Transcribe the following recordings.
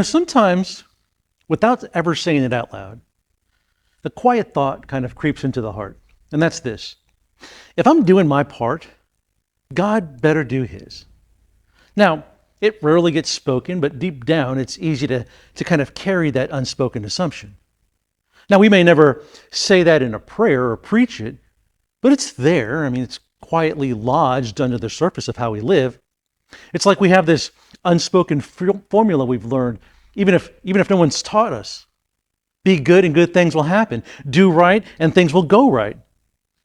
Sometimes, without ever saying it out loud, the quiet thought kind of creeps into the heart. And that's this: if I'm doing my part, God better do his. Now, it rarely gets spoken, but deep down, it's easy to kind of carry that unspoken assumption. Now, we may never say that in a prayer or preach it, but it's there. It's quietly lodged under the surface of how we live. It's like we have this unspoken formula we've learned, even if no one's taught us. Be good and good things will happen. Do right and things will go right.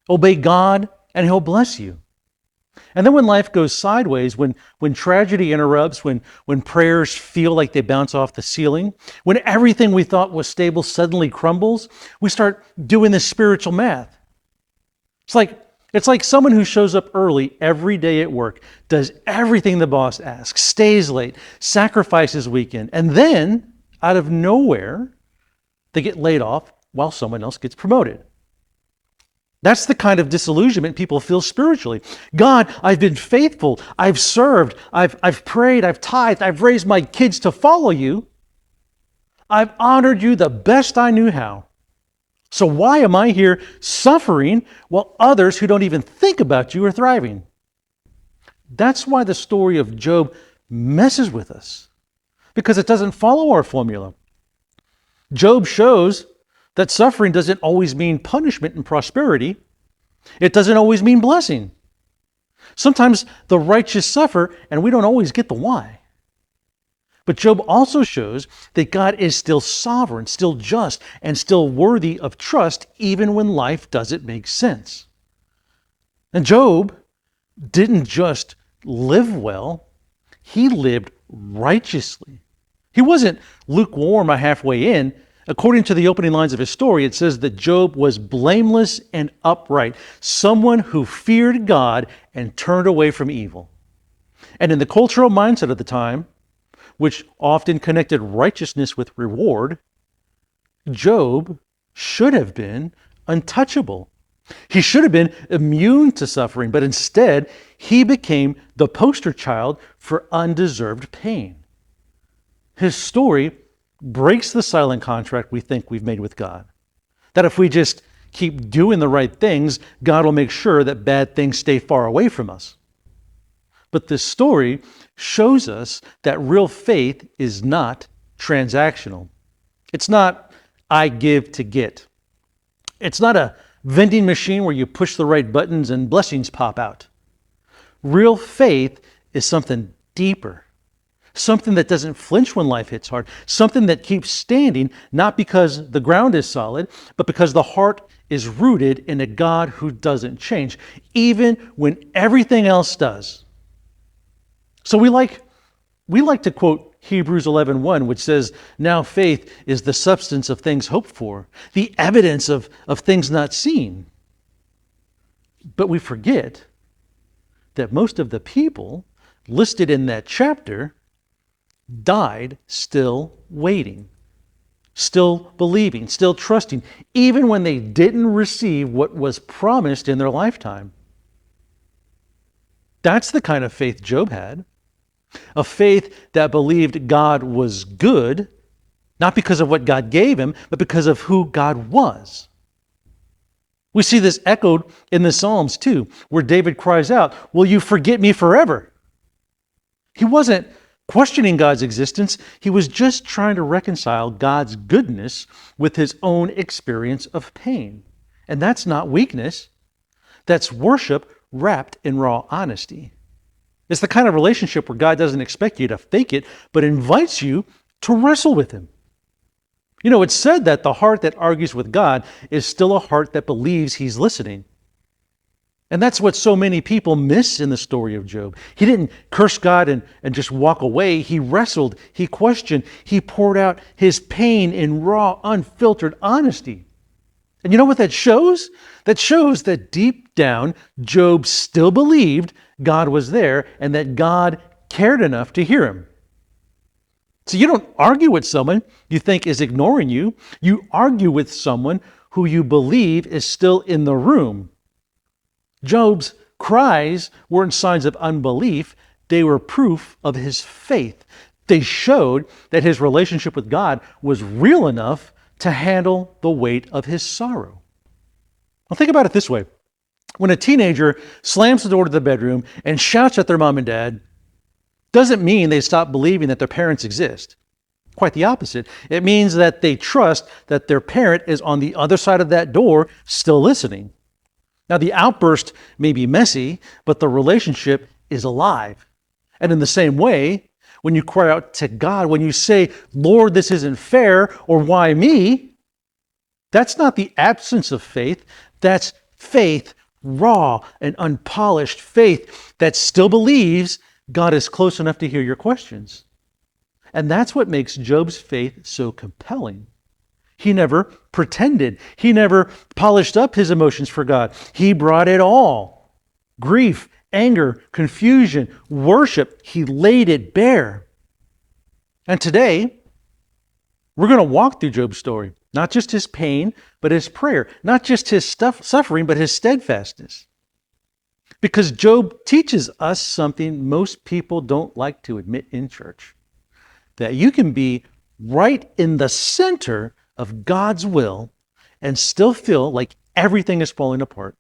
Obey God and he'll bless you. And then when life goes sideways, when tragedy interrupts, when prayers feel like they bounce off the ceiling, when everything we thought was stable suddenly crumbles, we start doing this spiritual math. It's like someone who shows up early every day at work, does everything the boss asks, stays late, sacrifices weekend, and then, out of nowhere, they get laid off while someone else gets promoted. That's the kind of disillusionment people feel spiritually. God, I've been faithful, I've served, I've prayed, I've tithed, I've raised my kids to follow you. I've honored you the best I knew how. So why am I here suffering while others who don't even think about you are thriving? That's why the story of Job messes with us, because it doesn't follow our formula. Job shows that suffering doesn't always mean punishment and prosperity. It doesn't always mean blessing. Sometimes the righteous suffer, and we don't always get the why. But Job also shows that God is still sovereign, still just, and still worthy of trust, even when life doesn't make sense. And Job didn't just live well, he lived righteously. He wasn't lukewarm or halfway in. According to the opening lines of his story, it says that Job was blameless and upright, someone who feared God and turned away from evil. And in the cultural mindset of the time, which often connected righteousness with reward, Job should have been untouchable. He should have been immune to suffering, but instead, he became the poster child for undeserved pain. His story breaks the silent contract we think we've made with God. That if we just keep doing the right things, God will make sure that bad things stay far away from us. But this story shows us that real faith is not transactional. It's not, I give to get. It's not a vending machine where you push the right buttons and blessings pop out. Real faith is something deeper. Something that doesn't flinch when life hits hard. Something that keeps standing, not because the ground is solid, but because the heart is rooted in a God who doesn't change, even when everything else does. So we like to quote Hebrews 11:1, which says, now faith is the substance of things hoped for, the evidence of things not seen. But we forget that most of the people listed in that chapter died still waiting, still believing, still trusting, even when they didn't receive what was promised in their lifetime. That's the kind of faith Job had. A faith that believed God was good, not because of what God gave him, but because of who God was. We see this echoed in the Psalms too, where David cries out, will you forget me forever? He wasn't questioning God's existence. He was just trying to reconcile God's goodness with his own experience of pain. And that's not weakness. That's worship wrapped in raw honesty. It's the kind of relationship where God doesn't expect you to fake it, but invites you to wrestle with him. It's said that the heart that argues with God is still a heart that believes he's listening. And that's what so many people miss in the story of Job. He didn't curse God and just walk away. He wrestled, he questioned, he poured out his pain in raw, unfiltered honesty. And you know what that shows? That shows that deep down, Job still believed God was there and that God cared enough to hear him. So you don't argue with someone you think is ignoring you. You argue with someone who you believe is still in the room. Job's cries weren't signs of unbelief. They were proof of his faith. They showed that his relationship with God was real enough to handle the weight of his sorrow. Well, think about it this way. When a teenager slams the door to the bedroom and shouts at their mom and dad, doesn't mean they stop believing that their parents exist. Quite the opposite. It means that they trust that their parent is on the other side of that door, still listening. Now, the outburst may be messy, but the relationship is alive. And in the same way, when you cry out to God, when you say, Lord, this isn't fair, or why me? That's not the absence of faith. That's faith, raw and unpolished faith that still believes God is close enough to hear your questions. And that's what makes Job's faith so compelling. He never pretended. He never polished up his emotions for God. He brought it all. Grief, anger, confusion, worship. He laid it bare. And today, we're going to walk through Job's story. Not just his pain, but his prayer. Not just his suffering, but his steadfastness. Because Job teaches us something most people don't like to admit in church. That you can be right in the center of God's will and still feel like everything is falling apart.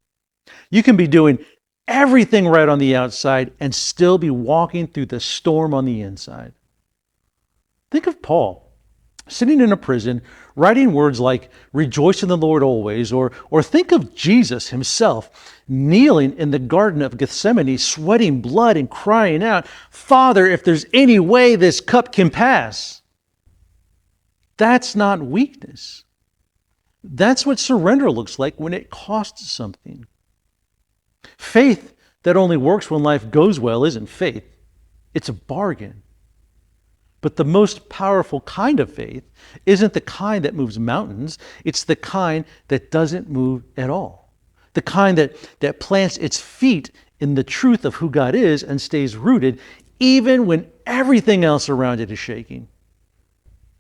You can be doing everything right on the outside and still be walking through the storm on the inside. Think of Paul sitting in a prison, writing words like, rejoice in the Lord always, or think of Jesus himself kneeling in the Garden of Gethsemane, sweating blood and crying out, Father, if there's any way this cup can pass. That's not weakness. That's what surrender looks like when it costs something. Faith that only works when life goes well isn't faith. It's a bargain. But the most powerful kind of faith isn't the kind that moves mountains. It's the kind that doesn't move at all. The kind that plants its feet in the truth of who God is and stays rooted even when everything else around it is shaking.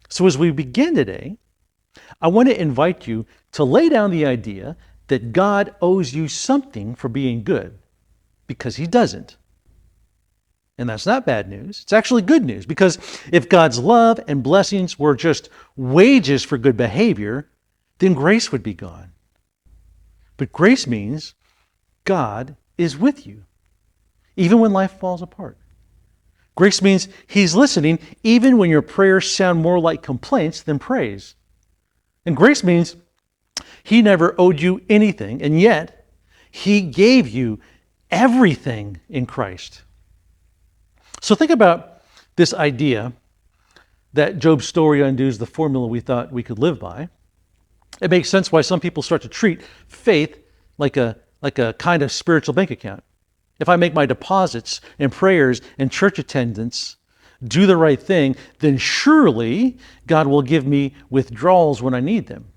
So as we begin today, I want to invite you to lay down the idea that God owes you something for being good, because he doesn't. And that's not bad news. It's actually good news, because if God's love and blessings were just wages for good behavior, then grace would be gone. But grace means God is with you, even when life falls apart. Grace means he's listening, even when your prayers sound more like complaints than praise. And grace means he never owed you anything, and yet he gave you everything in Christ. So think about this idea that Job's story undoes the formula we thought we could live by. It makes sense why some people start to treat faith like a kind of spiritual bank account. If I make my deposits and prayers and church attendance do the right thing, then surely God will give me withdrawals when I need them.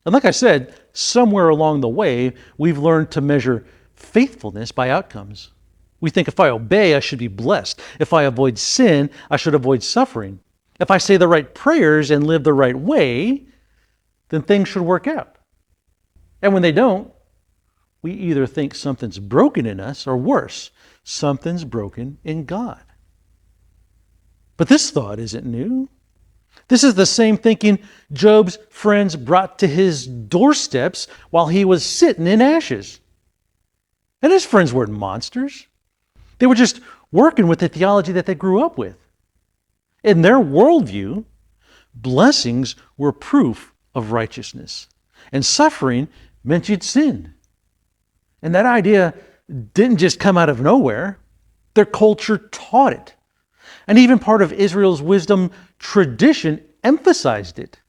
And like I said, somewhere along the way, we've learned to measure faithfulness by outcomes. We think if I obey, I should be blessed. If I avoid sin, I should avoid suffering. If I say the right prayers and live the right way, then things should work out. And when they don't, we either think something's broken in us, or worse, something's broken in God. But this thought isn't new. This is the same thinking Job's friends brought to his doorsteps while he was sitting in ashes. And his friends weren't monsters. They were just working with the theology that they grew up with. In their worldview, blessings were proof of righteousness, and suffering meant you'd sinned. And that idea didn't just come out of nowhere. Their culture taught it. And even part of Israel's wisdom tradition emphasized it.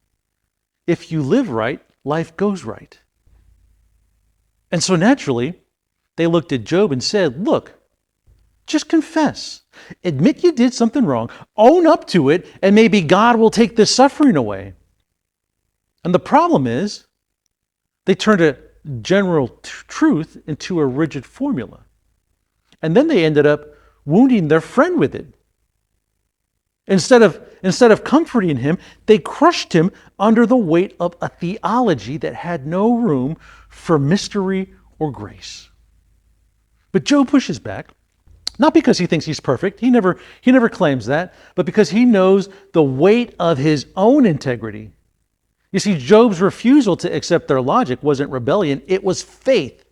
If you live right, life goes right. And so naturally, they looked at Job and said, look, just confess. Admit you did something wrong. Own up to it, and maybe God will take this suffering away. And the problem is, they turned a general truth into a rigid formula. And then they ended up wounding their friend with it. Instead of comforting him, they crushed him under the weight of a theology that had no room for mystery or grace. But Job pushes back. Not because he thinks he's perfect. He never claims that, but because he knows the weight of his own integrity. You see, Job's refusal to accept their logic wasn't rebellion, it was faith.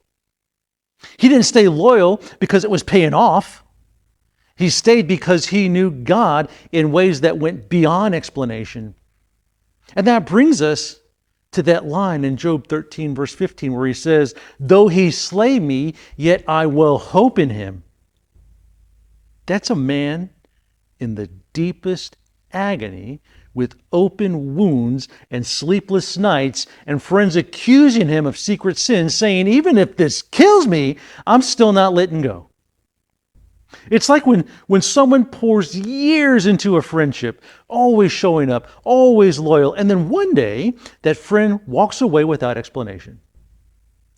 He didn't stay loyal because it was paying off. He stayed because he knew God in ways that went beyond explanation. And that brings us to that line in Job 13, verse 15, where he says, "Though he slay me, yet I will hope in him." That's a man in the deepest agony, with open wounds and sleepless nights, and friends accusing him of secret sins, saying, "Even if this kills me, I'm still not letting go." It's like when someone pours years into a friendship, always showing up, always loyal, and then one day that friend walks away without explanation.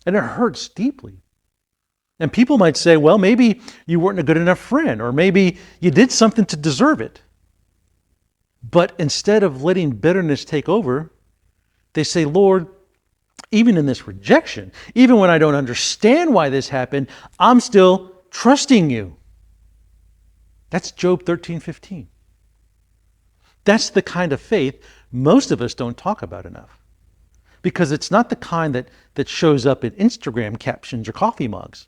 And it hurts deeply. And people might say, well, maybe you weren't a good enough friend, or maybe you did something to deserve it. But instead of letting bitterness take over, they say, "Lord, even in this rejection, even when I don't understand why this happened, I'm still trusting you." That's Job 13:15. That's the kind of faith most of us don't talk about enough. Because it's not the kind that shows up in Instagram captions or coffee mugs.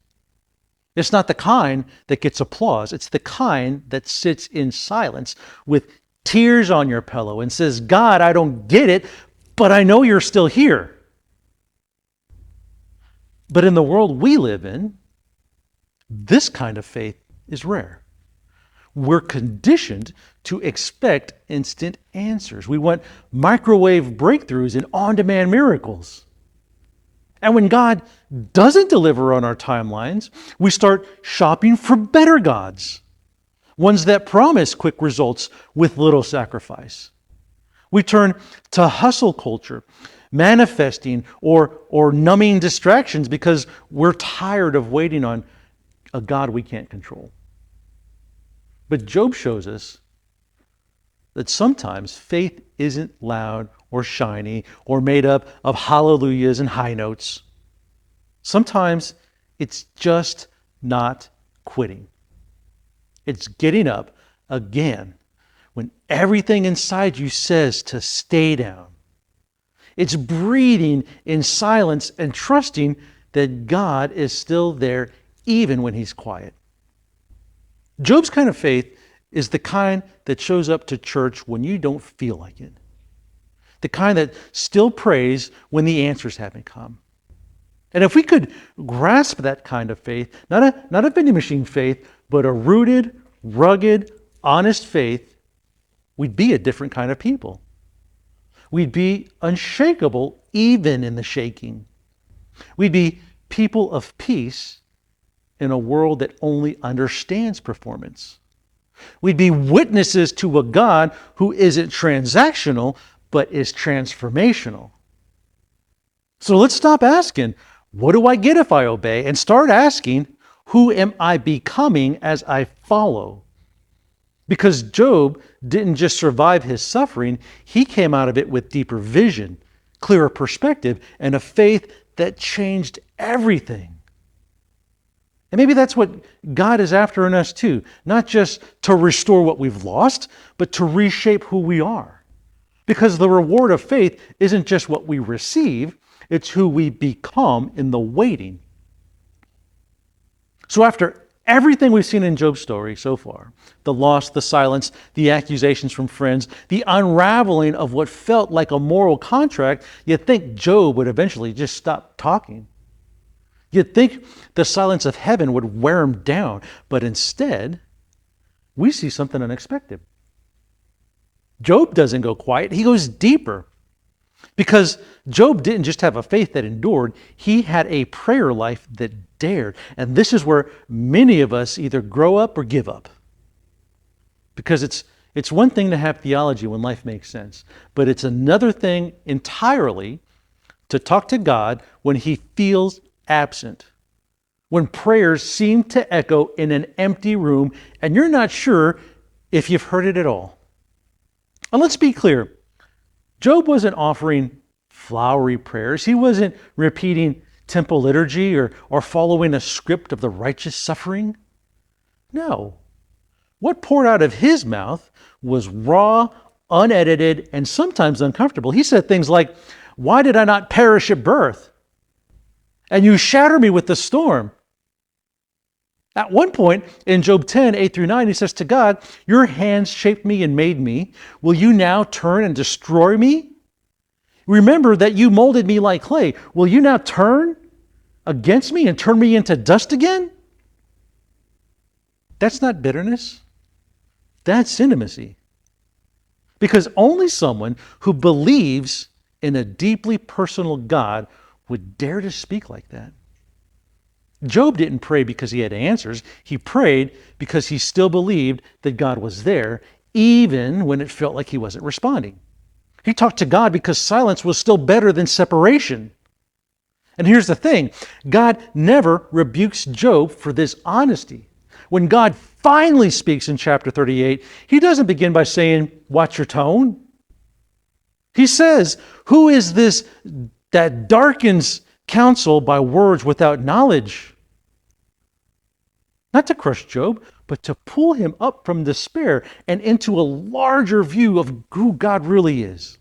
It's not the kind that gets applause. It's the kind that sits in silence with tears on your pillow and says, "God, I don't get it, but I know you're still here." But in the world we live in, this kind of faith is rare. We're conditioned to expect instant answers. We want microwave breakthroughs and on-demand miracles. And when God doesn't deliver on our timelines, we start shopping for better gods, ones that promise quick results with little sacrifice. We turn to hustle culture, manifesting or numbing distractions because we're tired of waiting on a God we can't control. But Job shows us that sometimes faith isn't loud or shiny or made up of hallelujahs and high notes. Sometimes it's just not quitting. It's getting up again when everything inside you says to stay down. It's breathing in silence and trusting that God is still there even when he's quiet. Job's kind of faith is the kind that shows up to church when you don't feel like it. The kind that still prays when the answers haven't come. And if we could grasp that kind of faith, not a vending machine faith, but a rooted, rugged, honest faith, we'd be a different kind of people. We'd be unshakable even in the shaking. We'd be people of peace in a world that only understands performance. We'd be witnesses to a God who isn't transactional, but is transformational. So let's stop asking, what do I get if I obey? And start asking, who am I becoming as I follow? Because Job didn't just survive his suffering, he came out of it with deeper vision, clearer perspective, and a faith that changed everything. And maybe that's what God is after in us too. Not just to restore what we've lost, but to reshape who we are. Because the reward of faith isn't just what we receive, it's who we become in the waiting. So after everything we've seen in Job's story so far, the loss, the silence, the accusations from friends, the unraveling of what felt like a moral contract, you'd think Job would eventually just stop talking. You'd think the silence of heaven would wear him down, but instead, we see something unexpected. Job doesn't go quiet, he goes deeper. Because Job didn't just have a faith that endured, he had a prayer life that dared. And this is where many of us either grow up or give up. Because it's one thing to have theology when life makes sense, but it's another thing entirely to talk to God when he feels absent, when prayers seem to echo in an empty room and you're not sure if you've heard it at all. And let's be clear, Job wasn't offering flowery prayers. He wasn't repeating temple liturgy or following a script of the righteous suffering. No. What poured out of his mouth was raw, unedited, and sometimes uncomfortable. He said things like, "Why did I not perish at birth? And you shatter me with the storm." At one point in Job 10, 8 through 9, he says to God, "Your hands shaped me and made me. Will you now turn and destroy me? Remember that you molded me like clay. Will you now turn against me and turn me into dust again?" That's not bitterness. That's intimacy. Because only someone who believes in a deeply personal God would dare to speak like that. Job didn't pray because he had answers. He prayed because he still believed that God was there, even when it felt like he wasn't responding. He talked to God because silence was still better than separation. And here's the thing, God never rebukes Job for this honesty. When God finally speaks in chapter 38, he doesn't begin by saying, "Watch your tone." He says, "Who is this that darkens counsel by words without knowledge?" Not to crush Job, but to pull him up from despair and into a larger view of who God really is.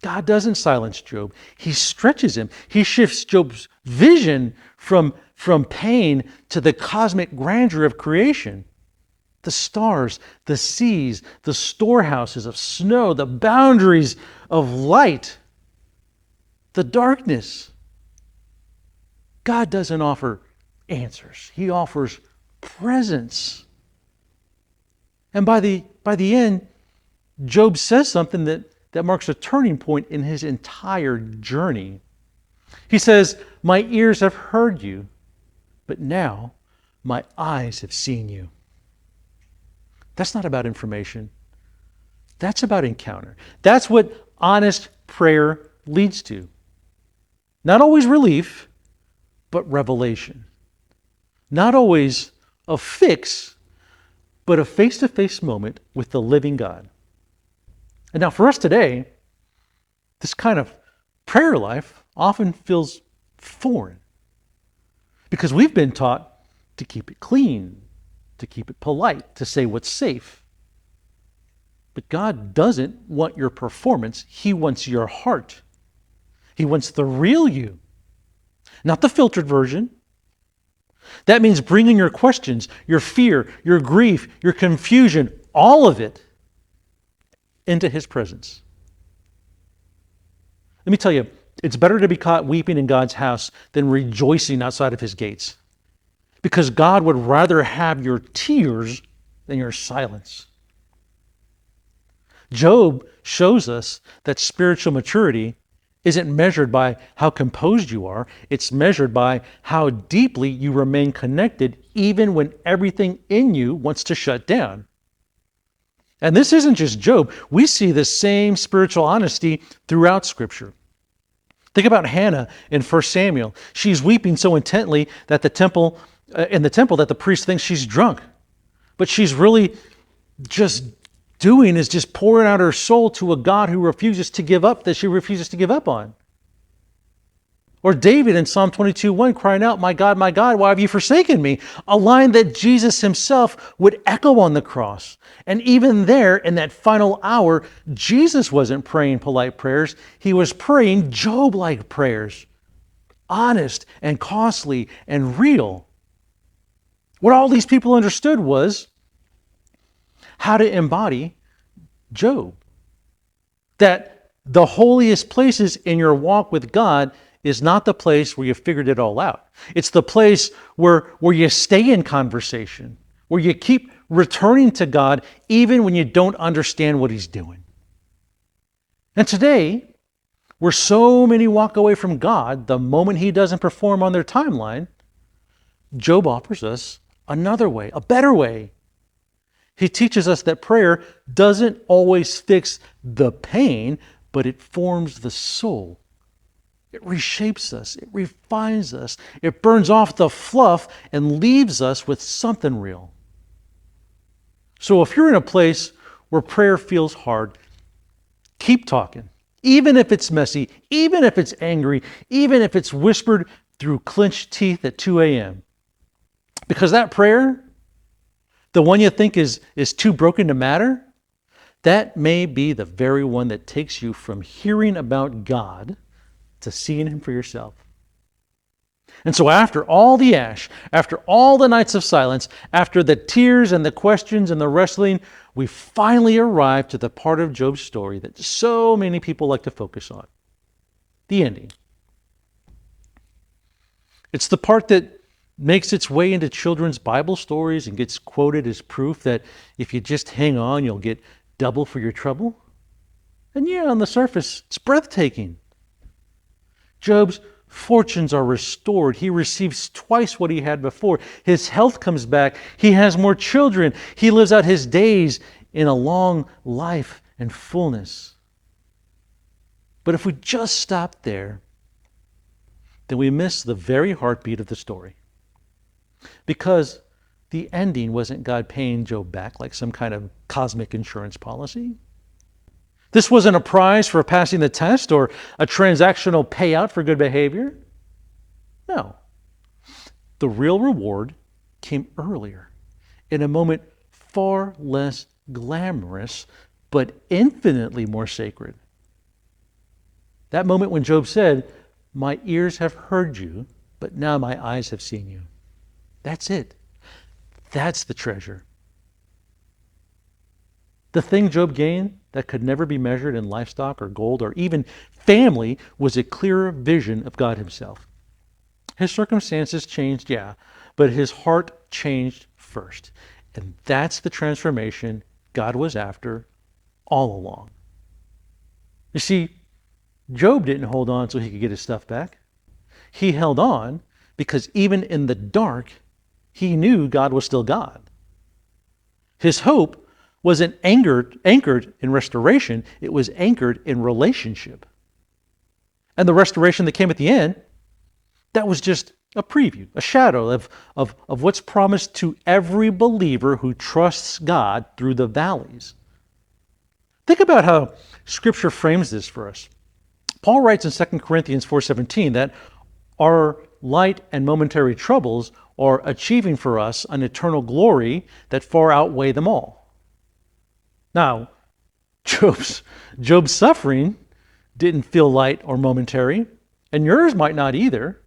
God doesn't silence Job. He stretches him. He shifts Job's vision from pain to the cosmic grandeur of creation. The stars, the seas, the storehouses of snow, the boundaries of light, the darkness. God doesn't offer answers. He offers presence. And by the end, Job says something that marks a turning point in his entire journey. He says, "My ears have heard you, but now my eyes have seen you." That's not about information. That's about encounter. That's what honest prayer leads to. Not always relief, but revelation. Not always a fix, but a face-to-face moment with the living God. And now for us today, this kind of prayer life often feels foreign because we've been taught to keep it clean, to keep it polite, to say what's safe. But God doesn't want your performance. He wants your heart. He wants the real you, not the filtered version. That means bringing your questions, your fear, your grief, your confusion, all of it into His presence. Let me tell you, it's better to be caught weeping in God's house than rejoicing outside of His gates. Because God would rather have your tears than your silence. Job shows us that spiritual maturity isn't measured by how composed you are. It's measured by how deeply you remain connected even when everything in you wants to shut down. And this isn't just Job. We see the same spiritual honesty throughout Scripture. Think about Hannah in 1 Samuel. She's weeping so intently that in the temple that the priest thinks she's drunk. But she's really just pouring out her soul to a God who refuses to give up, that she refuses to give up on. Or David in Psalm 22:1 crying out, my God, why have you forsaken me?" A line that Jesus himself would echo on the cross. And even there, in that final hour, Jesus wasn't praying polite prayers. He was praying Job-like prayers. Honest and costly and real. What all these people understood was how to embody Job. That the holiest places in your walk with God is not the place where you figured it all out. It's the place where you stay in conversation, where you keep returning to God even when you don't understand what He's doing. And today, where so many walk away from God the moment He doesn't perform on their timeline, Job offers us another way, a better way. He teaches us that prayer doesn't always fix the pain, but it forms the soul. It reshapes us. It refines us. It burns off the fluff and leaves us with something real. So if you're in a place where prayer feels hard, keep talking. Even if it's messy, even if it's angry, even if it's whispered through clenched teeth at 2 a.m. Because that prayer, the one you think is too broken to matter, that may be the very one that takes you from hearing about God to seeing Him for yourself. And so after all the ash, after all the nights of silence, after the tears and the questions and the wrestling, we finally arrive to the part of Job's story that so many people like to focus on, the ending. It's the part that makes its way into children's Bible stories and gets quoted as proof that if you just hang on, you'll get double for your trouble. And yeah, on the surface, it's breathtaking. Job's fortunes are restored. He receives twice what he had before. His health comes back. He has more children. He lives out his days in a long life and fullness. But if we just stop there, then we miss the very heartbeat of the story. Because the ending wasn't God paying Job back like some kind of cosmic insurance policy. This wasn't a prize for passing the test or a transactional payout for good behavior. No. The real reward came earlier, in a moment far less glamorous, but infinitely more sacred. That moment when Job said, "My ears have heard you, but now my eyes have seen you." That's it. That's the treasure. The thing Job gained that could never be measured in livestock or gold or even family was a clearer vision of God Himself. His circumstances changed, yeah, but his heart changed first. And that's the transformation God was after all along. You see, Job didn't hold on so he could get his stuff back. He held on because even in the dark, he knew God was still God. His hope wasn't anchored in restoration, it was anchored in relationship. And the restoration that came at the end, that was just a preview, a shadow of what's promised to every believer who trusts God through the valleys. Think about how Scripture frames this for us. Paul writes in 2 Corinthians 4:17 that our light and momentary troubles are achieving for us an eternal glory that far outweigh them all. Now, Job's suffering didn't feel light or momentary, and yours might not either.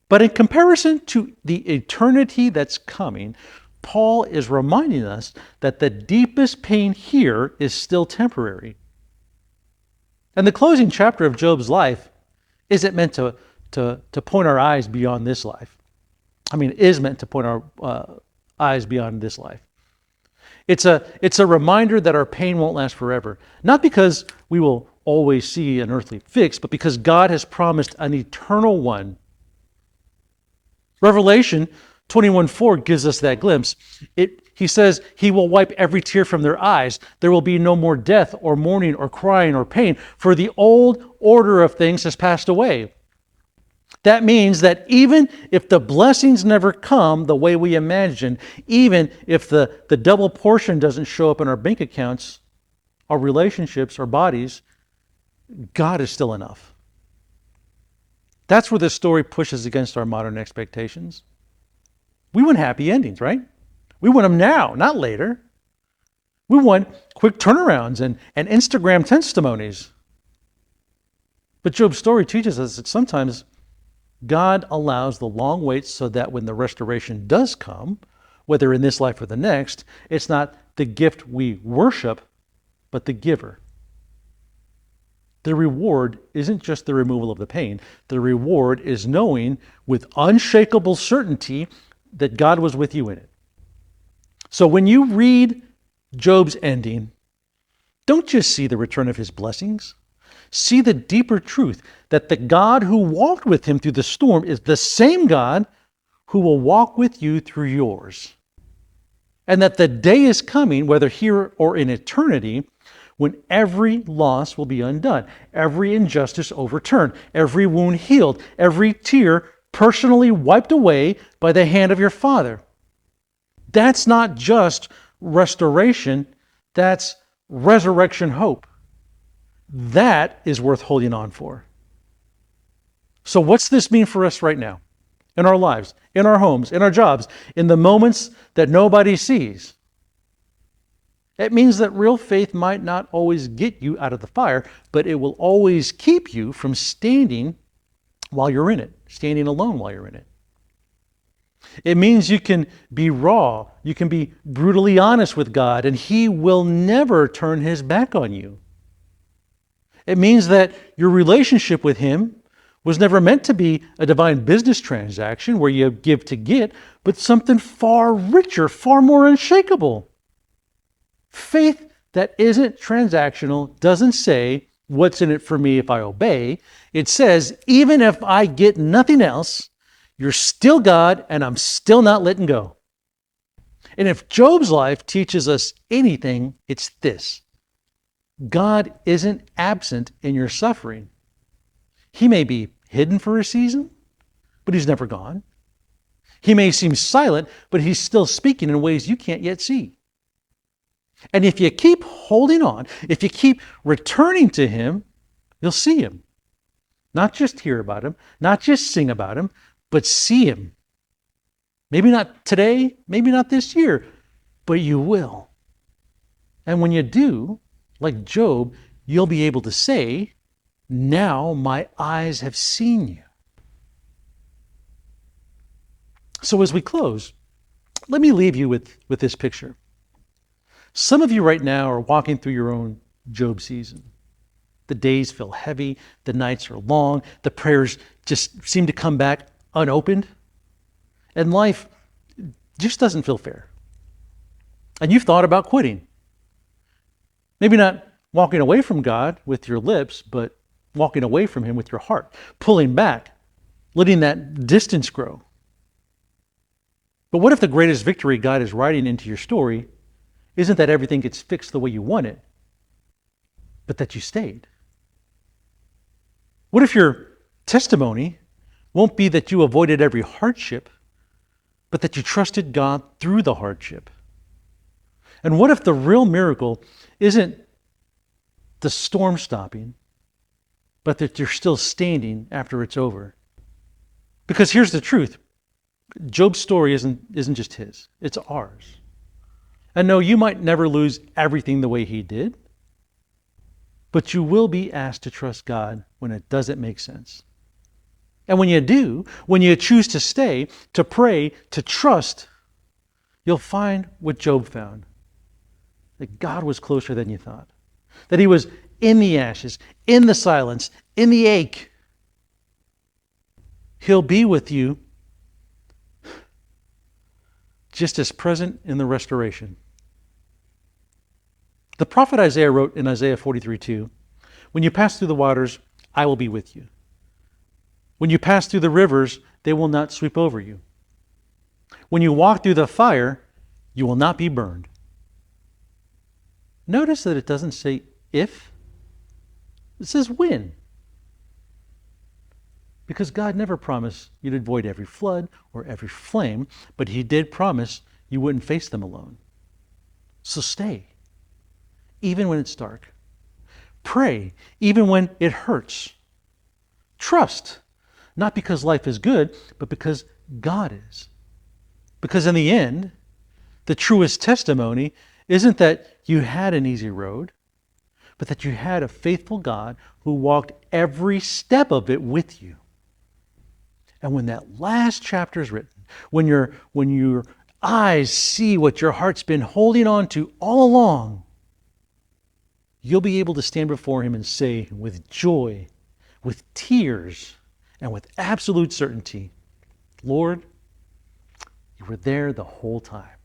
But in comparison to the eternity that's coming, Paul is reminding us that the deepest pain here is still temporary. And the closing chapter of Job's life isn't meant to point our eyes beyond this life. Is meant to point our eyes beyond this life. It's a reminder that our pain won't last forever. Not because we will always see an earthly fix, but because God has promised an eternal one. Revelation 21:4 gives us that glimpse. He says, He will wipe every tear from their eyes. There will be no more death or mourning or crying or pain, for the old order of things has passed away. That means that even if the blessings never come the way we imagine, even if the double portion doesn't show up in our bank accounts, our relationships, our bodies, God is still enough. That's where this story pushes against our modern expectations. We want happy endings, right? We want them now, not later. We want quick turnarounds and Instagram testimonies. But Job's story teaches us that sometimes God allows the long wait so that when the restoration does come, whether in this life or the next, it's not the gift we worship, but the giver. The reward isn't just the removal of the pain. The reward is knowing with unshakable certainty that God was with you in it. So when you read Job's ending, don't just see the return of his blessings. See the deeper truth that the God who walked with him through the storm is the same God who will walk with you through yours. And that the day is coming, whether here or in eternity, when every loss will be undone, every injustice overturned, every wound healed, every tear personally wiped away by the hand of your Father. That's not just restoration, that's resurrection hope. That is worth holding on for. So what's this mean for us right now? in our lives, in our homes, in our jobs, in the moments that nobody sees. It means that real faith might not always get you out of the fire, but it will always keep you from standing while you're in it, standing alone while you're in it. It means you can be raw, you can be brutally honest with God, and He will never turn His back on you. It means that your relationship with Him was never meant to be a divine business transaction where you give to get, but something far richer, far more unshakable. Faith that isn't transactional doesn't say, what's in it for me if I obey? It says, even if I get nothing else, you're still God and I'm still not letting go. And if Job's life teaches us anything, it's this. God isn't absent in your suffering. He may be hidden for a season, but He's never gone. He may seem silent, but He's still speaking in ways you can't yet see. And if you keep holding on, if you keep returning to Him, you'll see Him. Not just hear about Him, not just sing about Him, but see Him. Maybe not today, maybe not this year, but you will. And when you do, like Job, you'll be able to say, now my eyes have seen you. So as we close, let me leave you with this picture. Some of you right now are walking through your own Job season. The days feel heavy, the nights are long, the prayers just seem to come back unopened, and life just doesn't feel fair. And you've thought about quitting. Maybe not walking away from God with your lips, but walking away from Him with your heart, pulling back, letting that distance grow. But what if the greatest victory God is writing into your story isn't that everything gets fixed the way you want it, but that you stayed? What if your testimony won't be that you avoided every hardship, but that you trusted God through the hardship? And what if the real miracle isn't the storm stopping, but that you're still standing after it's over? Because here's the truth. Job's story isn't just his, it's ours. And no, you might never lose everything the way he did, but you will be asked to trust God when it doesn't make sense. And when you do, when you choose to stay, to pray, to trust, you'll find what Job found. That God was closer than you thought. That He was in the ashes, in the silence, in the ache. He'll be with you just as present in the restoration. The prophet Isaiah wrote in Isaiah 43:2, when you pass through the waters, I will be with you. When you pass through the rivers, they will not sweep over you. When you walk through the fire, you will not be burned. Notice that it doesn't say if, it says when. Because God never promised you'd avoid every flood or every flame, but He did promise you wouldn't face them alone. So stay, even when it's dark. Pray, even when it hurts. Trust, not because life is good, but because God is. Because in the end, the truest testimony isn't that you had an easy road, but that you had a faithful God who walked every step of it with you. And when that last chapter is written, when your eyes see what your heart's been holding on to all along, you'll be able to stand before Him and say with joy, with tears, and with absolute certainty, Lord, you were there the whole time.